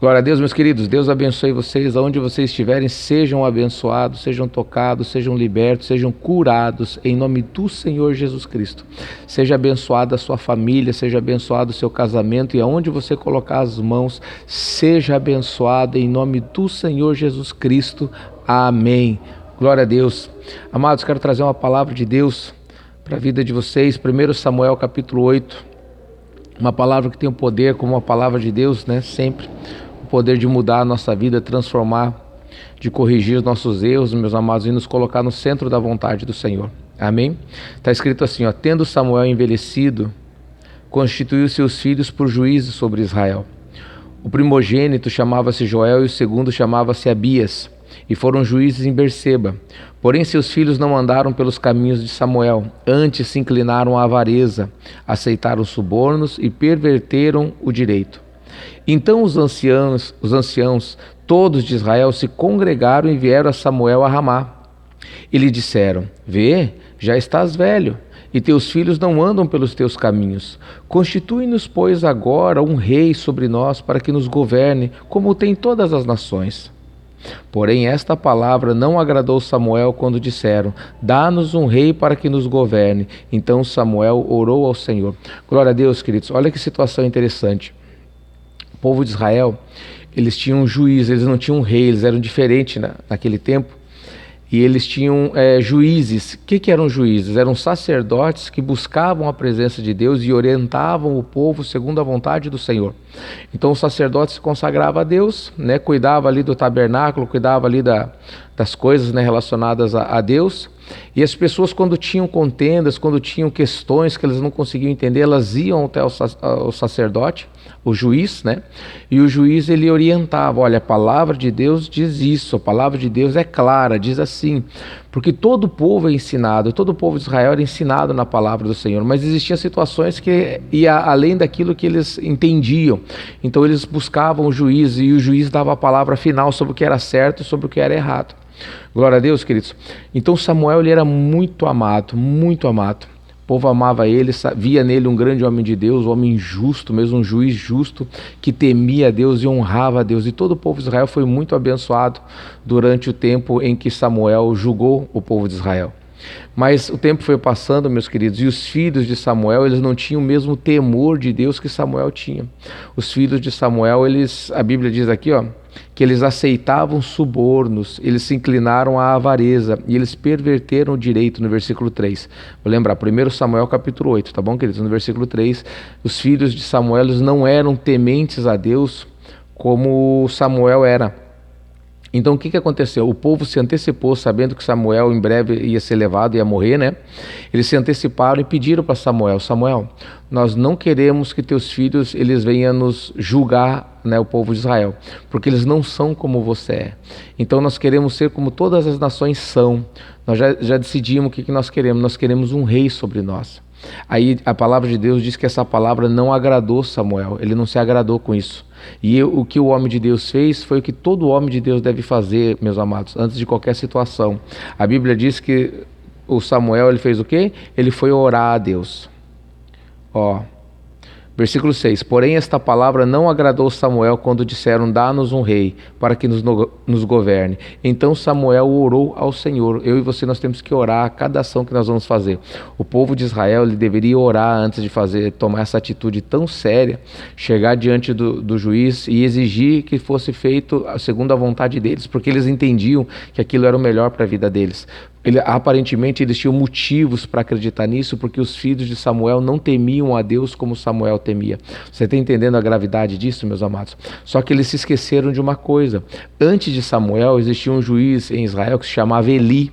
Glória a Deus, meus queridos. Deus abençoe vocês. Aonde vocês estiverem, sejam abençoados, sejam tocados, sejam libertos, sejam curados, em nome do Senhor Jesus Cristo. Seja abençoada a sua família, seja abençoado o seu casamento, e aonde você colocar as mãos, seja abençoado em nome do Senhor Jesus Cristo. Amém. Glória a Deus. Amados, quero trazer uma palavra de Deus para a vida de vocês. 1 Samuel capítulo 8. Uma palavra que tem o poder, como a palavra de Deus, né? Sempre o poder de mudar a nossa vida, transformar, de corrigir os nossos erros, meus amados, e nos colocar no centro da vontade do Senhor. Amém? Está escrito assim, ó: tendo Samuel envelhecido, constituiu seus filhos por juízes sobre Israel. O primogênito chamava-se Joel e o segundo chamava-se Abias, e foram juízes em Berseba. Porém seus filhos não andaram pelos caminhos de Samuel, antes se inclinaram à avareza, aceitaram subornos e perverteram o direito. Então os anciãos todos de Israel se congregaram e vieram a Samuel a Ramá. E lhe disseram: vê, já estás velho, e teus filhos não andam pelos teus caminhos. Constitui-nos, pois, agora um rei sobre nós, para que nos governe, como tem todas as nações. Porém esta palavra não agradou Samuel quando disseram: dá-nos um rei para que nos governe. Então Samuel orou ao Senhor. Glória a Deus, queridos. Olha que situação interessante. O povo de Israel, eles tinham um juiz, eles não tinham um rei, eles eram diferentes naquele tempo. E eles tinham juízes. O que eram juízes? Eram sacerdotes que buscavam a presença de Deus e orientavam o povo segundo a vontade do Senhor. Então o sacerdote se consagrava a Deus, né? Cuidava ali do tabernáculo, cuidava ali das coisas, né, relacionadas a Deus. E as pessoas, quando tinham contendas, quando tinham questões que elas não conseguiam entender, elas iam até o sacerdote, o juiz, né? E o juiz, ele orientava: olha, a palavra de Deus diz isso, a palavra de Deus é clara, diz assim. Porque todo o povo é ensinado, todo o povo de Israel era ensinado na palavra do Senhor, mas existiam situações que ia além daquilo que eles entendiam. Então eles buscavam o juiz, e o juiz dava a palavra final sobre o que era certo e sobre o que era errado. Glória a Deus, queridos. Então Samuel, ele era muito amado, muito amado. O povo amava ele, via nele um grande homem de Deus, um homem justo, mesmo um juiz justo, que temia a Deus e honrava a Deus. E todo o povo de Israel foi muito abençoado durante o tempo em que Samuel julgou o povo de Israel. Mas o tempo foi passando, meus queridos, e os filhos de Samuel, eles não tinham o mesmo temor de Deus que Samuel tinha. Os filhos de Samuel, a Bíblia diz aqui, ó, que eles aceitavam subornos, eles se inclinaram à avareza e eles perverteram o direito, no versículo 3. Vou lembrar, 1 Samuel capítulo 8, tá bom, queridos? No versículo 3, os filhos de Samuel, eles não eram tementes a Deus como Samuel era. Então o que aconteceu? O povo se antecipou, sabendo que Samuel em breve ia ser levado, ia morrer, né? Eles se anteciparam e pediram para Samuel: Samuel, nós não queremos que teus filhos eles venham nos julgar, né, o povo de Israel, porque eles não são como você é. Então nós queremos ser como todas as nações são. Nós já decidimos o que nós queremos. Nós queremos um rei sobre nós. Aí a palavra de Deus diz que essa palavra não agradou Samuel, ele não se agradou com isso. E o que o homem de Deus fez foi o que todo homem de Deus deve fazer, meus amados, antes de qualquer situação. A Bíblia diz que o Samuel, ele fez o quê? Ele foi orar a Deus. Ó, versículo 6. Porém esta palavra não agradou Samuel quando disseram: dá-nos um rei para que nos governe. Então Samuel orou ao Senhor. Eu e você, nós temos que orar a cada ação que nós vamos fazer. O povo de Israel, ele deveria orar antes de tomar essa atitude tão séria, chegar diante do juiz e exigir que fosse feito segundo a vontade deles, porque eles entendiam que aquilo era o melhor para a vida deles. Aparentemente eles tinham motivos para acreditar nisso, porque os filhos de Samuel não temiam a Deus como Samuel temia. Você está entendendo a gravidade disso, meus amados? Só que eles se esqueceram de uma coisa: antes de Samuel existia um juiz em Israel que se chamava Eli.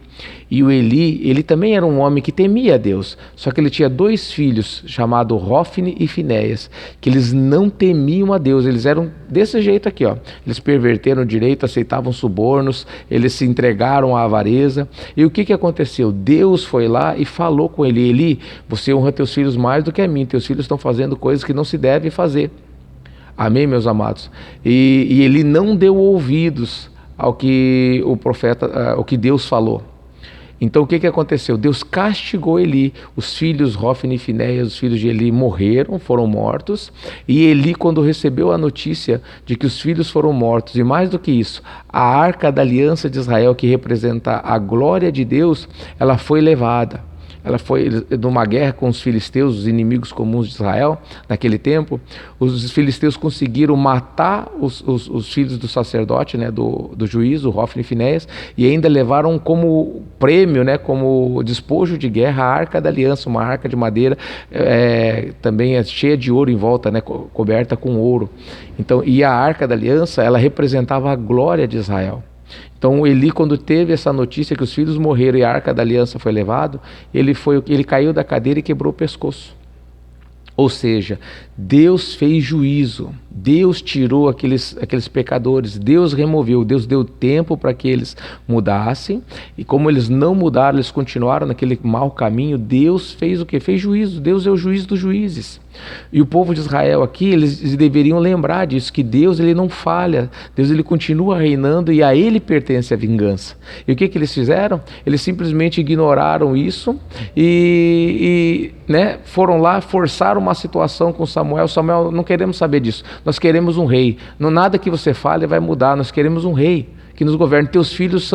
E o Eli, ele também era um homem que temia a Deus, só que ele tinha 2 filhos, chamados Hofni e Finéias, que eles não temiam a Deus. Eles eram desse jeito aqui, ó. Eles perverteram o direito, aceitavam subornos, eles se entregaram à avareza. E o que aconteceu? Deus foi lá e falou com ele: Eli, você honra teus filhos mais do que a mim, teus filhos estão fazendo coisas que não se deve fazer. Amém, meus amados? E ele não deu ouvidos ao que o profeta, ao que Deus falou. Então o que aconteceu? Deus castigou Eli. Os filhos Hofni e Finéias, os filhos de Eli, morreram, foram mortos. E Eli, quando recebeu a notícia de que os filhos foram mortos, e mais do que isso, a arca da aliança de Israel, que representa a glória de Deus, ela foi levada. Ela foi numa guerra com os filisteus, os inimigos comuns de Israel, naquele tempo. Os filisteus conseguiram matar os filhos do sacerdote, né, do juiz, o Hofni e Finéias, e ainda levaram como prêmio, né, como despojo de guerra, a arca da aliança, uma arca de madeira, também cheia de ouro em volta, né, coberta com ouro. Então, e a arca da aliança, ela representava a glória de Israel. Então Eli, quando teve essa notícia que os filhos morreram e a arca da aliança foi levado, ele caiu da cadeira e quebrou o pescoço. Ou seja, Deus fez juízo, Deus tirou aqueles pecadores, Deus removeu, Deus deu tempo para que eles mudassem, e como eles não mudaram, eles continuaram naquele mau caminho, Deus fez o quê? Fez juízo, Deus é o juiz dos juízes. E o povo de Israel aqui, eles deveriam lembrar disso, que Deus ele não falha, Deus ele continua reinando e a ele pertence a vingança. E o que eles fizeram? Eles simplesmente ignoraram isso e foram lá, forçaram uma situação com Samuel. Samuel, não queremos saber disso, nós queremos um rei, nada que você fale vai mudar, nós queremos um rei que nos governe, teus filhos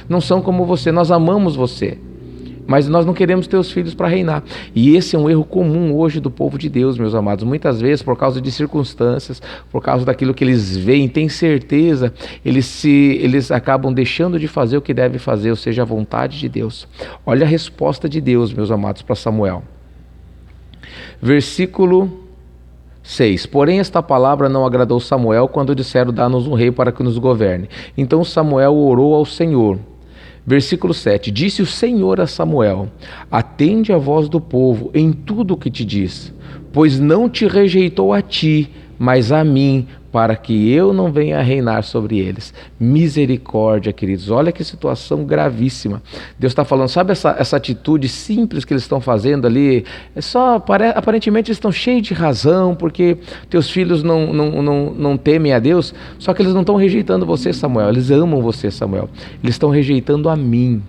não são como você, nós amamos você, mas nós não queremos teus filhos para reinar. E esse é um erro comum hoje do povo de Deus, meus amados. Muitas vezes, por causa de circunstâncias, por causa daquilo que eles veem, têm certeza, eles acabam deixando de fazer o que devem fazer, ou seja, a vontade de Deus. Olha a resposta de Deus, meus amados, para Samuel. Versículo 6. Porém esta palavra não agradou Samuel quando disseram: dá-nos um rei para que nos governe. Então Samuel orou ao Senhor. Versículo 7. Disse o Senhor a Samuel: atende a voz do povo em tudo o que te diz, pois não te rejeitou a ti, mas a mim, para que eu não venha a reinar sobre eles. Misericórdia, queridos. Olha que situação gravíssima. Deus está falando, sabe essa atitude simples que eles estão fazendo ali? Aparentemente eles estão cheios de razão, porque teus filhos não temem a Deus, só que eles não estão rejeitando você, Samuel. Eles amam você, Samuel. Eles estão rejeitando a mim.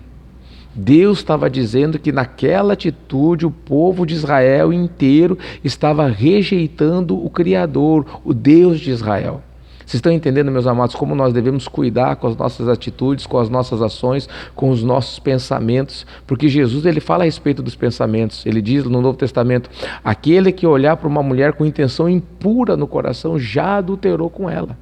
Deus estava dizendo que naquela atitude o povo de Israel inteiro estava rejeitando o Criador, o Deus de Israel. Vocês estão entendendo, meus amados, como nós devemos cuidar com as nossas atitudes, com as nossas ações, com os nossos pensamentos? Porque Jesus ele fala a respeito dos pensamentos. Ele diz no Novo Testamento: aquele que olhar para uma mulher com intenção impura no coração já adulterou com ela.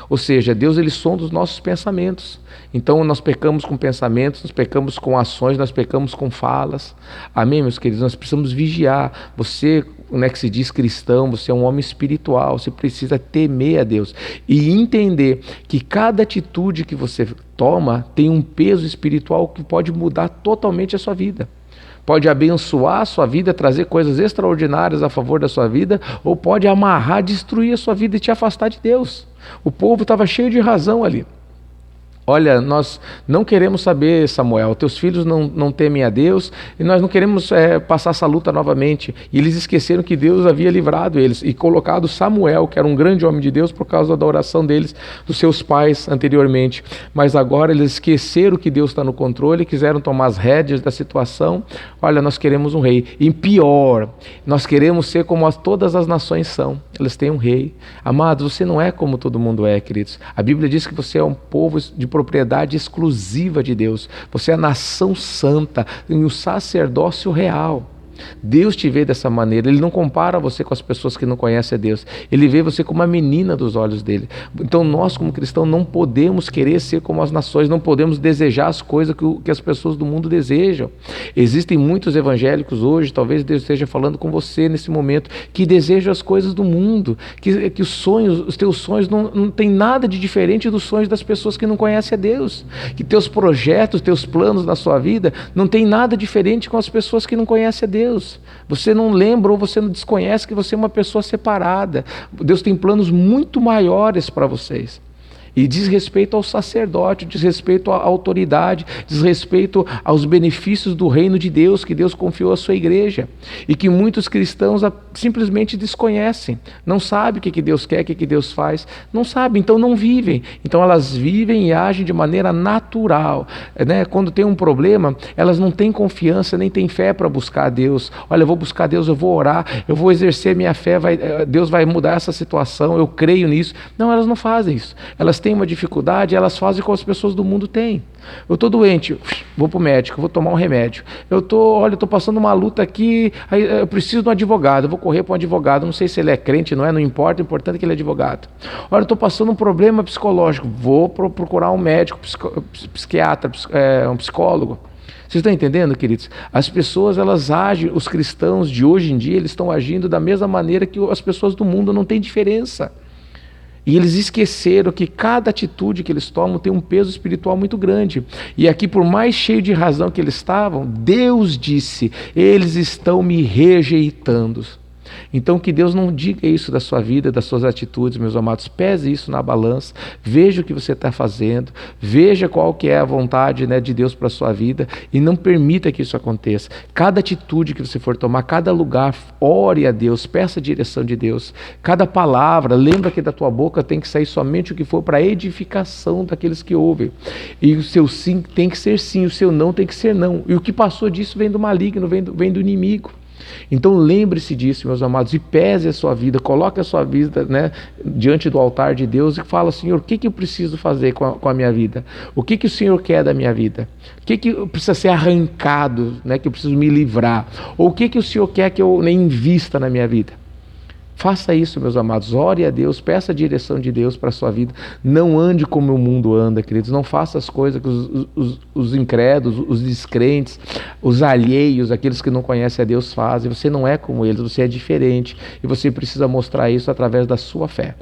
Ou seja, Deus ele sonda os nossos pensamentos. Então nós pecamos com pensamentos, nós pecamos com ações, nós pecamos com falas. Amém, meus queridos? Nós precisamos vigiar. Você, que se diz cristão, você é um homem espiritual, você precisa temer a Deus e entender que cada atitude que você toma tem um peso espiritual que pode mudar totalmente a sua vida. Pode abençoar a sua vida, trazer coisas extraordinárias a favor da sua vida, ou pode amarrar, destruir a sua vida e te afastar de Deus. O povo estava cheio de razão ali. Olha, nós não queremos saber, Samuel, teus filhos não temem a Deus e nós não queremos passar essa luta novamente. E eles esqueceram que Deus havia livrado eles e colocado Samuel, que era um grande homem de Deus, por causa da oração deles, dos seus pais anteriormente. Mas agora eles esqueceram que Deus está no controle, quiseram tomar as rédeas da situação. Olha, nós queremos um rei. E pior, nós queremos ser como todas as nações são. Eles têm um rei. Amados, você não é como todo mundo é, queridos. A Bíblia diz que você é um povo de propriedade exclusiva de Deus. Você é a nação santa e o sacerdócio real. Deus te vê dessa maneira. Ele não compara você com as pessoas que não conhecem a Deus. Ele vê você como uma menina dos olhos dele. Então nós como cristãos não podemos querer ser como as nações, não podemos desejar as coisas que as pessoas do mundo desejam. Existem muitos evangélicos hoje, talvez Deus esteja falando com você nesse momento, que desejam as coisas do mundo, que os teus sonhos não tem nada de diferente dos sonhos das pessoas que não conhecem a Deus, que teus projetos, teus planos na sua vida não tem nada diferente com as pessoas que não conhecem a Deus. Você não lembra ou você não desconhece que você é uma pessoa separada. Deus tem planos muito maiores para vocês. E diz respeito ao sacerdote, diz respeito à autoridade, diz respeito aos benefícios do reino de Deus que Deus confiou à sua igreja e que muitos cristãos simplesmente desconhecem, não sabem o que Deus quer, o que Deus faz, não sabem, então não vivem. Então elas vivem e agem de maneira natural, né? Quando tem um problema, elas não têm confiança, nem têm fé para buscar a Deus. Olha, eu vou buscar Deus, eu vou orar, eu vou exercer minha fé, Deus vai mudar essa situação, eu creio nisso. Não, elas não fazem isso. Elas têm uma dificuldade, elas fazem como as pessoas do mundo têm. Eu estou doente, vou para o médico, vou tomar um remédio. Eu estou passando uma luta aqui, eu preciso de um advogado, eu vou correr para um advogado, não sei se ele é crente, não importa, o importante é que ele é advogado. Olha, eu estou passando um problema psicológico, vou procurar um médico, psiquiatra, um psicólogo. Vocês estão entendendo, queridos? As pessoas, elas agem, os cristãos de hoje em dia, eles estão agindo da mesma maneira que as pessoas do mundo, não tem diferença. E eles esqueceram que cada atitude que eles tomam tem um peso espiritual muito grande. E aqui, por mais cheio de razão que eles estavam, Deus disse, eles estão me rejeitando. Então que Deus não diga isso da sua vida, das suas atitudes, meus amados. Pese isso na balança, veja o que você está fazendo, veja qual que é a vontade, né, de Deus para a sua vida e não permita que isso aconteça. Cada atitude que você for tomar, cada lugar, ore a Deus, peça a direção de Deus. Cada palavra, lembra que da tua boca tem que sair somente o que for para a edificação daqueles que ouvem. E o seu sim tem que ser sim, o seu não tem que ser não. E o que passou disso vem do maligno, vem do inimigo. Então lembre-se disso, meus amados, e pese a sua vida, coloque a sua vida, né, diante do altar de Deus e fala, Senhor, o que eu preciso fazer com a minha vida? O que o Senhor quer da minha vida? O que precisa ser arrancado, né, que eu preciso me livrar? Ou o que o Senhor quer que eu nem invista na minha vida? Faça isso, meus amados, ore a Deus, peça a direção de Deus para a sua vida. Não ande como o mundo anda, queridos. Não faça as coisas que os incrédulos, os descrentes, os alheios, aqueles que não conhecem a Deus fazem. Você não é como eles, você é diferente. E você precisa mostrar isso através da sua fé.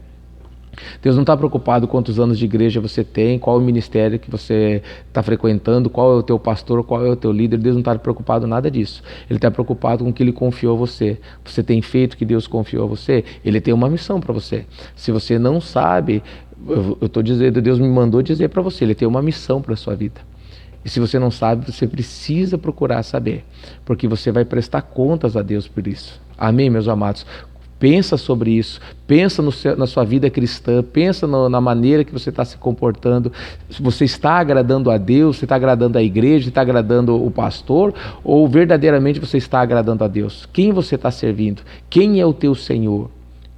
Deus não está preocupado quantos anos de igreja você tem, qual o ministério que você está frequentando, qual é o teu pastor, qual é o teu líder. Deus não está preocupado nada disso. Ele está preocupado com o que Ele confiou a você. Você tem feito o que Deus confiou a você? Ele tem uma missão para você. Se você não sabe, eu estou dizendo, Deus me mandou dizer para você, Ele tem uma missão para a sua vida. E se você não sabe, você precisa procurar saber, porque você vai prestar contas a Deus por isso. Amém, meus amados? Pensa sobre isso, pensa na sua vida cristã, pensa na maneira que você está se comportando. Você está agradando a Deus, você está agradando a igreja, está agradando o pastor, ou verdadeiramente você está agradando a Deus? Quem você está servindo? Quem é o teu Senhor?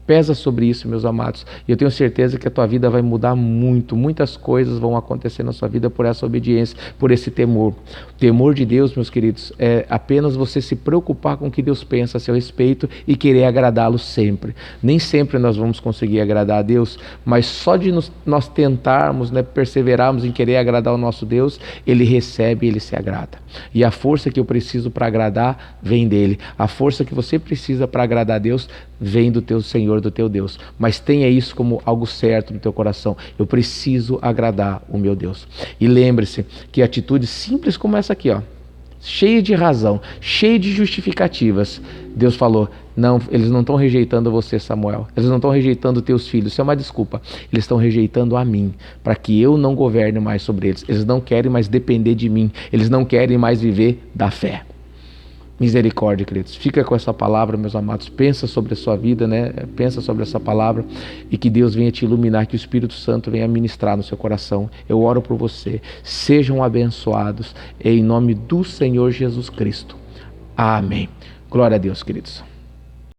Pesa sobre isso, meus amados, e eu tenho certeza que a tua vida vai mudar muito, muitas coisas vão acontecer na sua vida por essa obediência, por esse temor. O temor de Deus, meus queridos, é apenas você se preocupar com o que Deus pensa a seu respeito e querer agradá-lo sempre. Nem sempre nós vamos conseguir agradar a Deus, mas só de nós tentarmos, né, perseverarmos em querer agradar o nosso Deus, Ele recebe, Ele se agrada. E a força que eu preciso para agradar vem dEle. A força que você precisa para agradar a Deus vem do teu Senhor, do teu Deus. Mas tenha isso como algo certo no teu coração. Eu preciso agradar o meu Deus. E lembre-se que atitudes simples como essa aqui, ó, cheia de razão, cheia de justificativas, Deus falou, não, eles não estão rejeitando você, Samuel, eles não estão rejeitando teus filhos, isso é uma desculpa, eles estão rejeitando a mim, para que eu não governe mais sobre eles não querem mais depender de mim, eles não querem mais viver da fé. Misericórdia, queridos. Fica com essa palavra, meus amados. Pensa sobre a sua vida, né? Pensa sobre essa palavra e que Deus venha te iluminar, que o Espírito Santo venha ministrar no seu coração. Eu oro por você. Sejam abençoados em nome do Senhor Jesus Cristo. Amém. Glória a Deus, queridos.